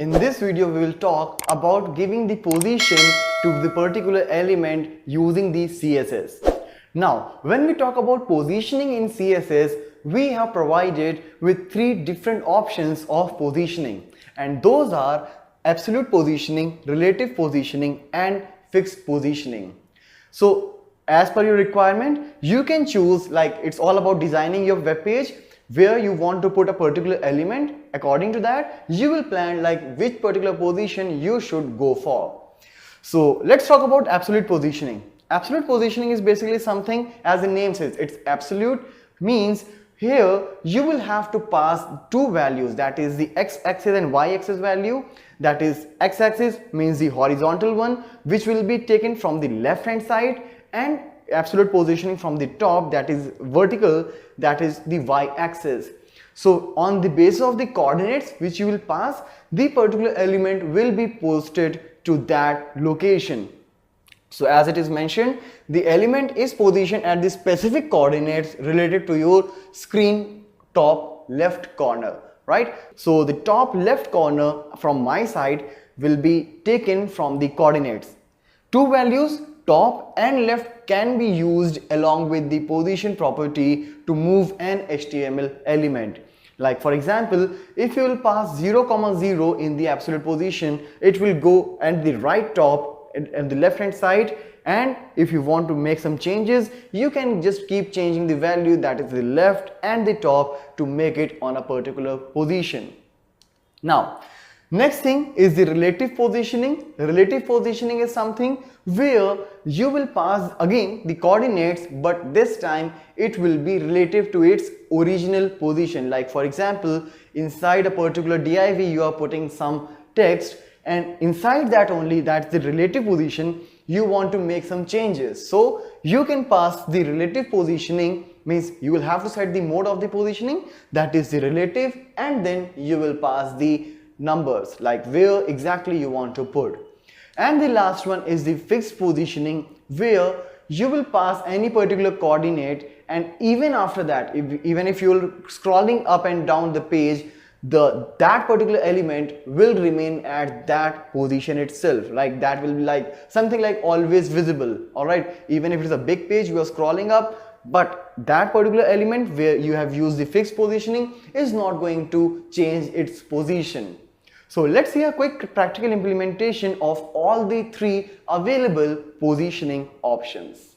In this video we will talk about giving the position to the particular element using the CSS. Now when we talk about positioning in CSS, we have provided with three different options of positioning, and those are absolute positioning, relative positioning and fixed positioning. So as per your requirement, you can choose, like, it's all about designing your web page where you want to put a particular element. According to that, you will plan like which particular position you should go for. So let's talk about absolute positioning. Absolute positioning is basically something, as the name says, it's absolute, means here you will have to pass two values, that is the x-axis and y-axis value. That is, x-axis means the horizontal one, which will be taken from the left hand side, and absolute positioning from the top, that is vertical, that is the y-axis. So on the basis of the coordinates which you will pass, the particular element will be posted to that location. So as it is mentioned, the element is positioned at the specific coordinates related to your screen top left corner, right? So the top left corner from my side will be taken from the coordinates. Two values, top and left, can be used along with the position property to move an HTML element. Like for example, if you will pass 0, 0 in the absolute position, it will go at the right top and the left hand side, and if you want to make some changes, you can just keep changing the value, that is the left and the top, to make it on a particular position. Now next thing is the relative positioning. Relative positioning is something where you will pass again the coordinates, but this time it will be relative to its original position. Like for example, inside a particular div you are putting some text, and inside that only, that's the relative position, you want to make some changes. So you can pass the relative positioning, means you will have to set the mode of the positioning, that is the relative, and then you will pass the numbers, like where exactly you want to put. And the last one is the fixed positioning, where you will pass any particular coordinate, and even after that, even if you're scrolling up and down the page, that particular element will remain at that position itself. Like that will be like something like always visible. All right, even if it's a big page you are scrolling up, but that particular element where you have used the fixed positioning is not going to change its position. So let's see a quick practical implementation of all the three available positioning options.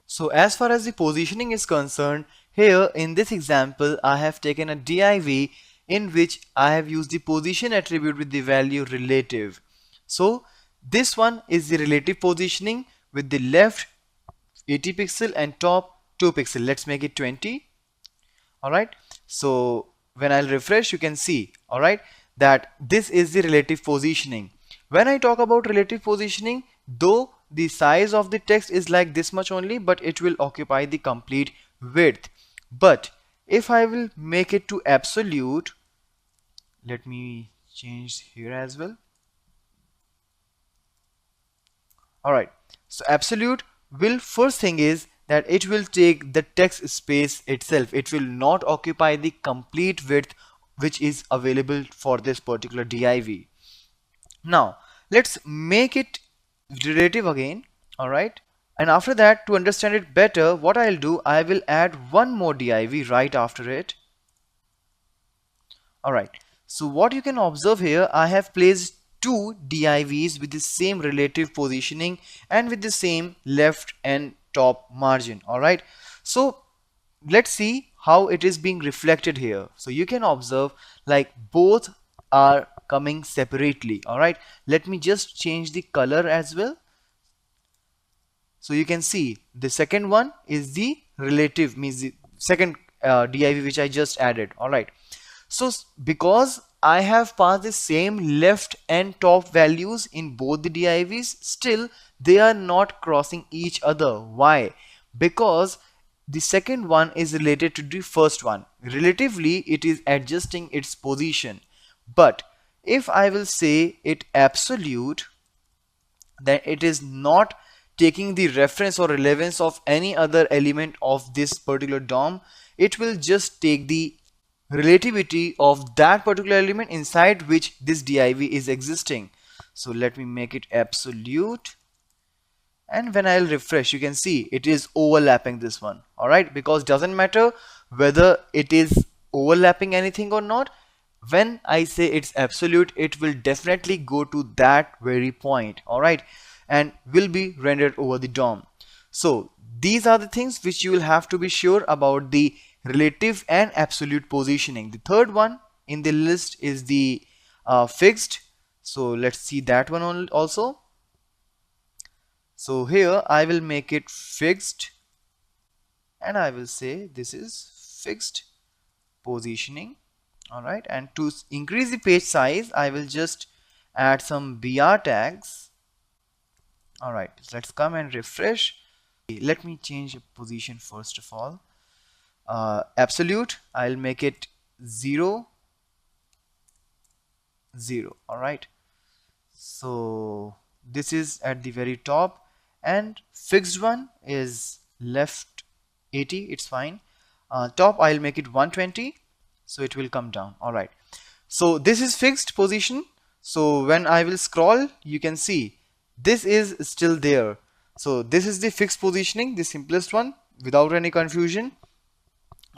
So as far as the positioning is concerned, here in this example I have taken a div in which I have used the position attribute with the value relative. So this one is the relative positioning with the left 80 pixel and top 2 pixel. Let's make it 20. Alright, so when I'll refresh, you can see, alright, that this is the relative positioning. When I talk about relative positioning, though the size of the text is like this much only, but it will occupy the complete width. But if I will make it to absolute, let me change here as well. Alright, so absolute will, first thing is that it will take the text space itself. It will not occupy the complete width which is available for this particular div. Now let's make it relative again. Alright, and after that, to understand it better, what I'll do, I will add one more div right after it. Alright, so what you can observe here, I have placed two divs with the same relative positioning and with the same left and top margin. Alright, so let's see how it is being reflected here. So you can observe like both are coming separately. Alright, let me just change the color as well. So you can see the second one is the relative, means the second div which I just added. Alright, so because I have passed the same left and top values in both the divs, still they are not crossing each other. Why? Because the second one is related to the first one. Relatively, it is adjusting its position. But if I will say it absolute, then it is not taking the reference or relevance of any other element of this particular DOM. It will just take the relativity of that particular element inside which this div is existing. So let me make it absolute, and when I'll refresh, you can see it is overlapping this one. Alright, because doesn't matter whether it is overlapping anything or not, when I say it's absolute, it will definitely go to that very point. Alright, and will be rendered over the DOM. So these are the things which you will have to be sure about, the relative and absolute positioning. The third one in the list is the fixed. So let's see that one also. So here I will make it fixed, and I will say this is fixed positioning. Alright, and to increase the page size, I will just add some BR tags. Alright, let's come and refresh. Let me change the position first of all. Absolute, I'll make it 0, 0. Alright, so this is at the very top, and fixed one is left 80, it's fine. Top I'll make it 120, so it will come down. Alright, so this is fixed position. So when I will scroll, you can see this is still there. So this is the fixed positioning, the simplest one without any confusion.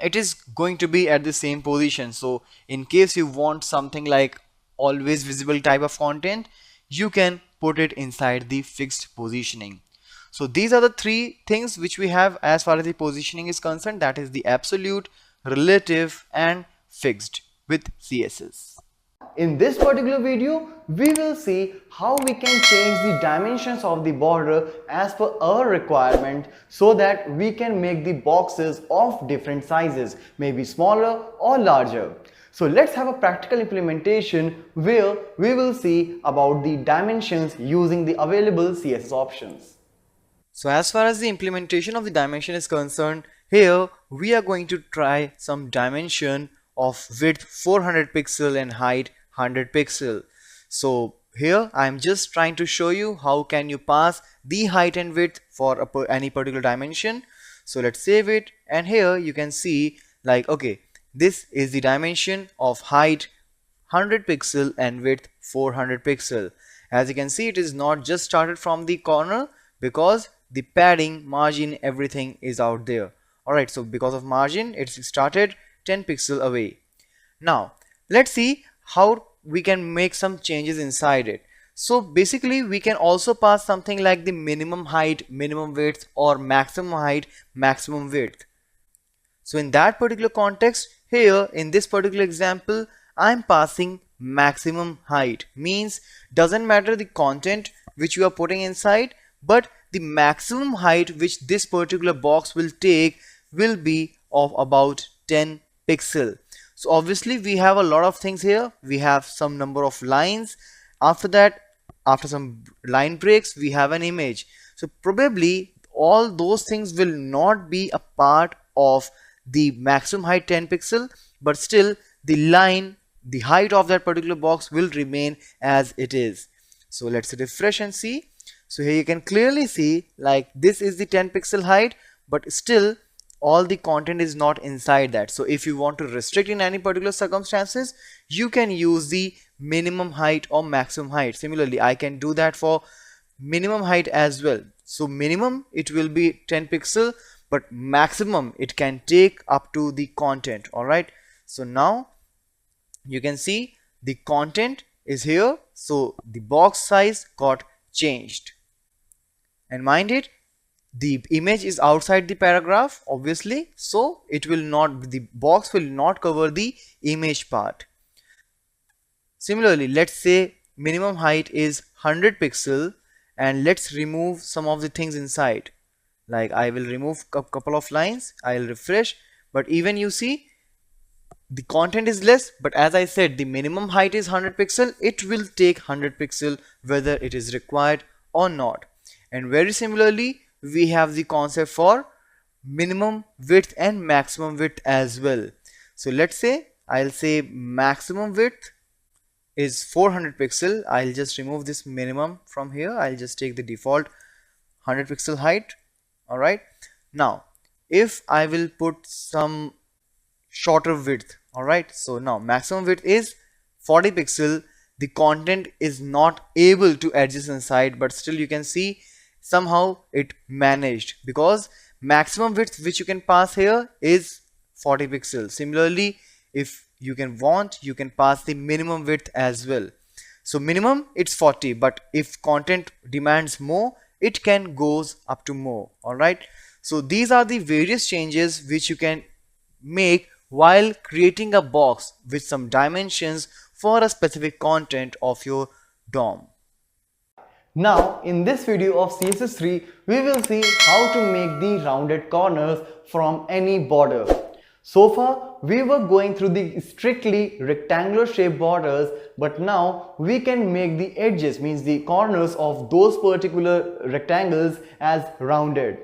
It is going to be at the same position. So in case you want something like always visible type of content, you can put it inside the fixed positioning. So these are the three things which we have as far as the positioning is concerned, that is the absolute, relative and fixed with CSS. In this particular video, we will see how we can change the dimensions of the border as per our requirement, so that we can make the boxes of different sizes, maybe smaller or larger. So let's have a practical implementation where we will see about the dimensions using the available CSS options. So as far as the implementation of the dimension is concerned, here we are going to try some dimension of width 400 pixel and height 100 pixel. So here I am just trying to show you how can you pass the height and width for any particular dimension. So let's save it, and here you can see like, okay, this is the dimension of height 100 pixel and width 400 pixel. As you can see, it is not just started from the corner, because the padding, margin, everything is out there. Alright, so because of margin, it's started 10 pixel away. Now let's see how we can make some changes inside it. So basically we can also pass something like the minimum height, minimum width, or maximum height, maximum width. So in that particular context, here in this particular example, I'm passing maximum height. Means doesn't matter the content which you are putting inside, but the maximum height which this particular box will take will be of about 10 pixel. So obviously we have a lot of things here. We have some number of lines. After that, after some line breaks, we have an image. So probably all those things will not be a part of the maximum height 10 pixel, but still the line, the height of that particular box will remain as it is. So let's refresh and see. So here you can clearly see like this is the 10 pixel height, but still all the content is not inside that. So if you want to restrict in any particular circumstances, you can use the minimum height or maximum height. Similarly, I can do that for minimum height as well. So minimum it will be 10 pixel, but maximum it can take up to the content. Alright, so now you can see the content is here, so the box size got changed. And mind it, the image is outside the paragraph obviously, so it will not, the box will not cover the image part. Similarly, let's say minimum height is 100 pixel, and let's remove some of the things inside. Like I will remove a couple of lines, I'll refresh, but even you see the content is less, but as I said, the minimum height is 100 pixel. It will take 100 pixel whether it is required or not. And very similarly, we have the concept for minimum width and maximum width as well. So let's say I'll say maximum width is 400 pixel. I'll just remove this minimum from here. I'll just take the default 100 pixel height. Alright, now if I will put some shorter width. Alright, so now maximum width is 40 pixel. The content is not able to adjust inside, but still you can see somehow it managed, because maximum width which you can pass here is 40 pixels. Similarly, if you want, you can pass the minimum width as well. So minimum it's 40, but if content demands more, it can goes up to more. Alright, so these are the various changes which you can make while creating a box with some dimensions for a specific content of your DOM. Now, in this video of CSS3, we will see how to make the rounded corners from any border. So far, we were going through the strictly rectangular shaped borders, but now we can make the edges, means the corners of those particular rectangles, as rounded.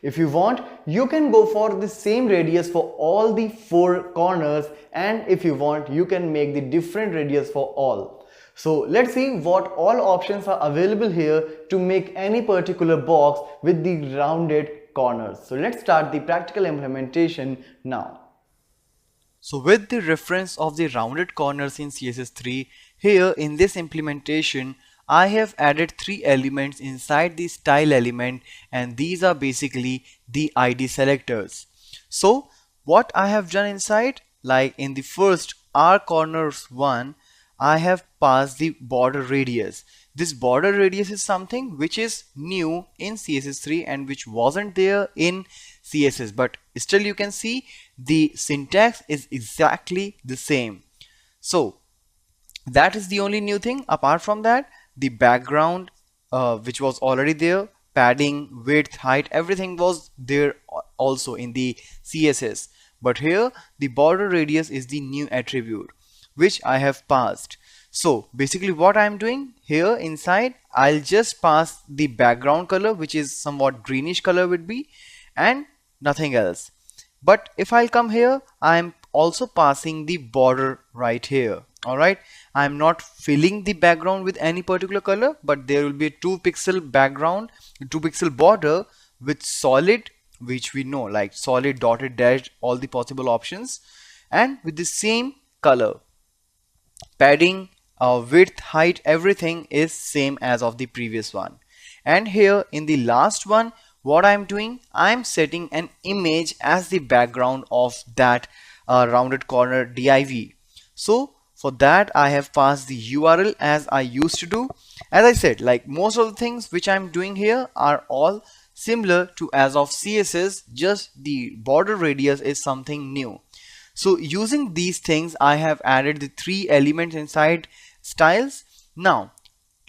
If you want, you can go for the same radius for all the 4 corners, and if you want, you can make the different radius for all. So let's see what all options are available here to make any particular box with the rounded corners. So let's start the practical implementation now. So with the reference of the rounded corners in CSS3, here in this implementation, I have added 3 elements inside the style element, and these are basically the ID selectors. So what I have done inside, like in the first R corners one, I have passed the border radius. This border radius is something which is new in CSS3 and which wasn't there in CSS, but still you can see the syntax is exactly the same. So that is the only new thing. Apart from that, the background which was already there, padding, width, height, everything was there also in the CSS, but here the border radius is the new attribute which I have passed. So basically what I am doing here inside, I'll just pass the background color, which is somewhat greenish color would be, and nothing else. But if I'll come here, I'm also passing the border right here. Alright, I'm not filling the background with any particular color, but there will be a 2 pixel background, 2 pixel border with solid, which we know, like solid, dotted, dashed, all the possible options, and with the same color. Padding, width, height, everything is same as of the previous one. And here in the last one, what I'm doing, I'm setting an image as the background of that rounded corner div. So for that, I have passed the URL as I used to do. As I said, like most of the things which I'm doing here are all similar to as of CSS, just the border radius is something new. So using these things, I have added the 3 elements inside styles. Now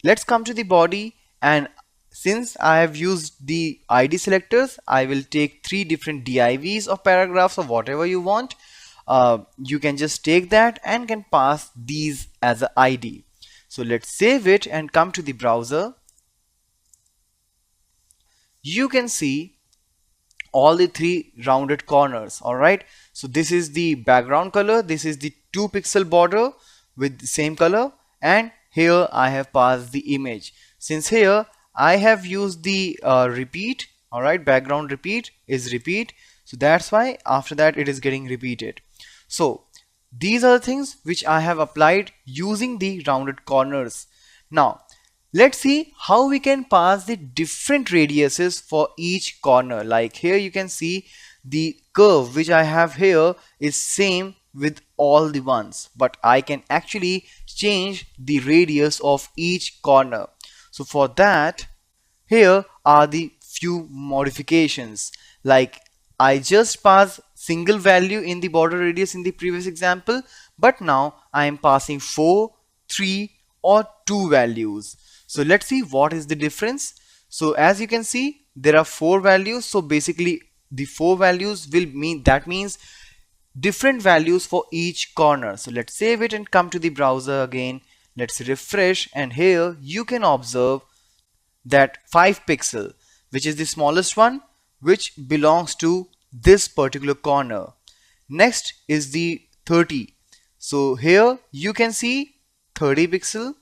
let's come to the body, and since I have used the ID selectors, I will take 3 different divs of paragraphs or whatever you want. You can just take that and can pass these as an ID. So let's save it and come to the browser. You can see all the 3 rounded corners. Alright, so this is the background color, this is the 2 pixel border with the same color, and here I have passed the image. Since here I have used the repeat, alright, background repeat is repeat, so that's why after that it is getting repeated. So these are the things which I have applied using the rounded corners. Now let's see how we can pass the different radiuses for each corner. Like here you can see the curve which I have here is same with all the ones, but I can actually change the radius of each corner. So for that, here are the few modifications. Like I just passed single value in the border radius in the previous example, but now I am passing 4, 3 or 2 values. So let's see what is the difference. So as you can see, there are 4 values. So basically the 4 values will mean, that means different values for each corner. So let's save it and come to the browser again. Let's refresh, and here you can observe that 5 pixel, which is the smallest one, which belongs to this particular corner. Next is the 30. So here you can see 30 pixel.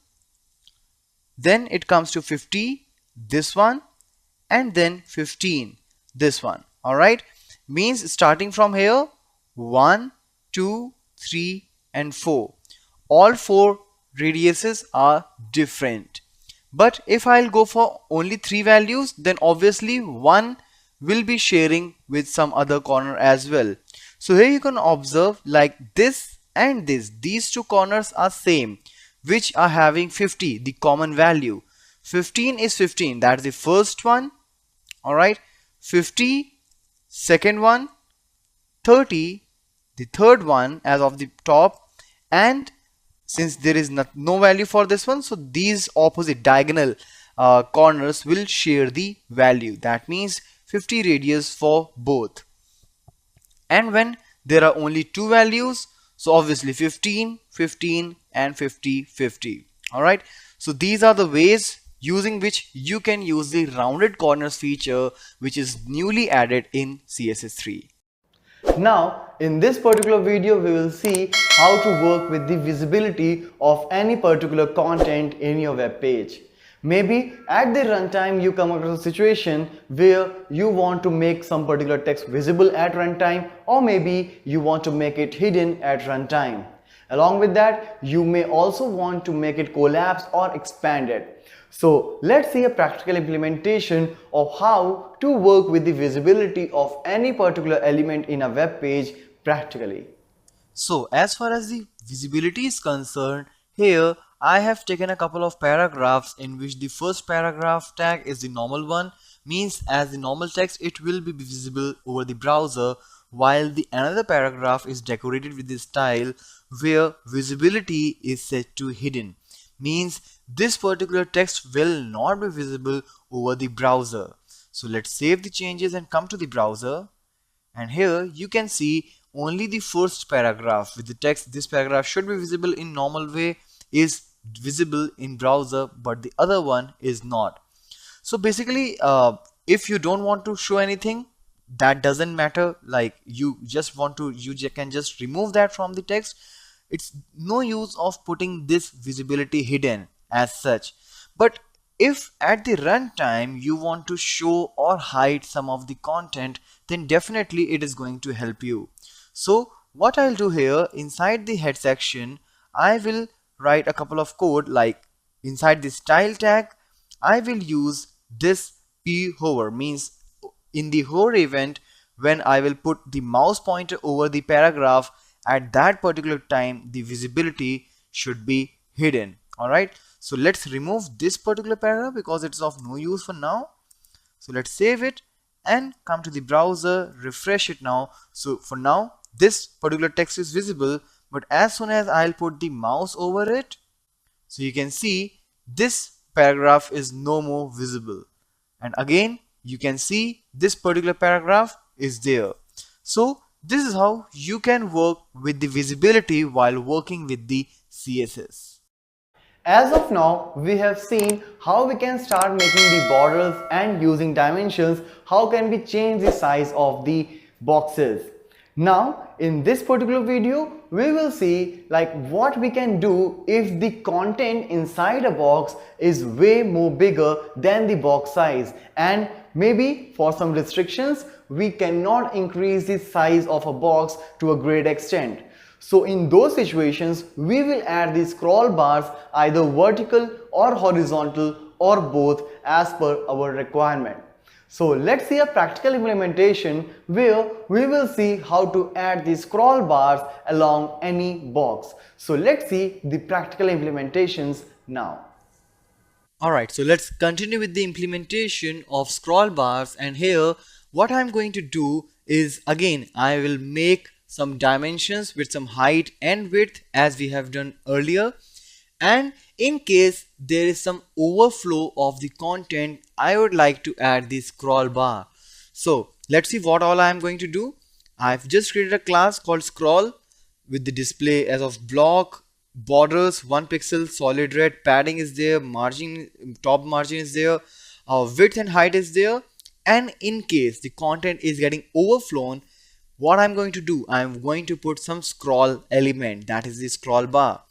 Then it comes to 50, this one, and then 15, this one. Alright, means starting from here 1, 2, 3 and 4. All 4 radiuses are different. But if I'll go for only 3 values, then obviously one will be sharing with some other corner as well. So here you can observe like this and this. These two corners are same, which are having 50, the common value. 15 is 15, that's the first one. Alright, 50, second one, 30, the third one as of the top, and since there is no value for this one, so these opposite diagonal corners will share the value. That means 50 radius for both. And when there are only two values, so obviously 15, 15 and 50, 50. Alright, so these are the ways using which you can use the rounded corners feature, which is newly added in CSS3. Now, in this particular video, we will see how to work with the visibility of any particular content in your web page. Maybe at the runtime you come across a situation where you want to make some particular text visible at runtime, or maybe you want to make it hidden at runtime. Along with that, you may also want to make it collapse or expanded. So let's see a practical implementation of how to work with the visibility of any particular element in a web page practically. So as far as the visibility is concerned, here I have taken a couple of paragraphs in which the first paragraph tag is the normal one, means as the normal text it will be visible over the browser, while the another paragraph is decorated with the style where visibility is set to hidden, means this particular text will not be visible over the browser. So let's save the changes and come to the browser, and here you can see only the first paragraph with the text this paragraph should be visible in normal way is visible in browser, but the other one is not. So basically if you don't want to show anything, that doesn't matter, like you can just remove that from the text. It's no use of putting this visibility hidden as such. But if at the runtime you want to show or hide some of the content, then definitely it is going to help you. So what I'll do here, inside the head section I will write a couple of code, like inside the style tag I will use this p hover, means in the hover event when I will put the mouse pointer over the paragraph, at that particular time the visibility should be hidden. Alright, so let's remove this particular paragraph because it's of no use for now. So let's save it and come to the browser, refresh it now. So for now this particular text is visible, but as soon as I'll put the mouse over it, so you can see this paragraph is no more visible, and again you can see this particular paragraph is there. So this is how you can work with the visibility while working with the CSS. As of now, we have seen how we can start making the borders, and using dimensions, how can we change the size of the boxes. Now, in this particular video, we will see like what we can do if the content inside a box is way more bigger than the box size, and maybe for some restrictions, we cannot increase the size of a box to a great extent. So in those situations, we will add the scroll bars either vertical or horizontal or both as per our requirement. So let's see a practical implementation where we will see how to add the scroll bars along any box. So let's see the practical implementations now. Alright, so let's continue with the implementation of scroll bars, and here what I'm going to do is, again I will make some dimensions with some height and width as we have done earlier, and in case there is some overflow of the content, I would like to add the scroll bar. So let's see what all I am going to do. I've just created a class called scroll with the display as of block, borders 1 pixel, solid red, padding is there, margin, top margin is there, width and height is there, and in case the content is getting overflown, what I'm going to do, I'm going to put some scroll element, that is the scroll bar,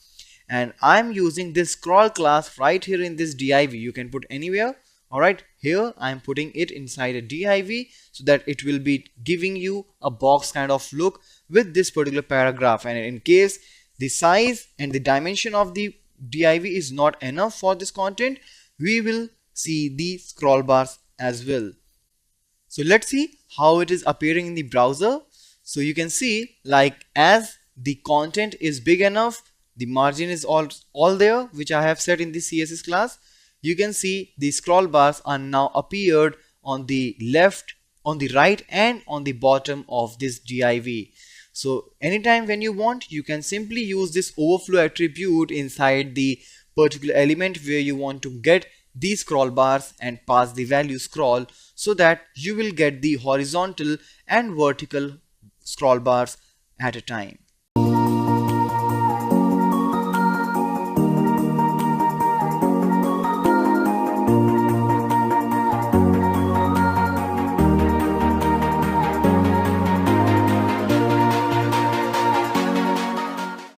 and I'm using this scroll class right here in this div. You can put anywhere. Alright, here I am putting it inside a div so that it will be giving you a box kind of look with this particular paragraph. And in case the size and the dimension of the div is not enough for this content, we will see the scroll bars as well. So let's see how it is appearing in the browser. So you can see, like, as the content is big enough, the margin is all there, which I have set in the CSS class. You can see the scroll bars are now appeared on the left, on the right, and on the bottom of this div. So anytime when you want, you can simply use this overflow attribute inside the particular element where you want to get these scroll bars and pass the value scroll, so that you will get the horizontal and vertical scroll bars at a time.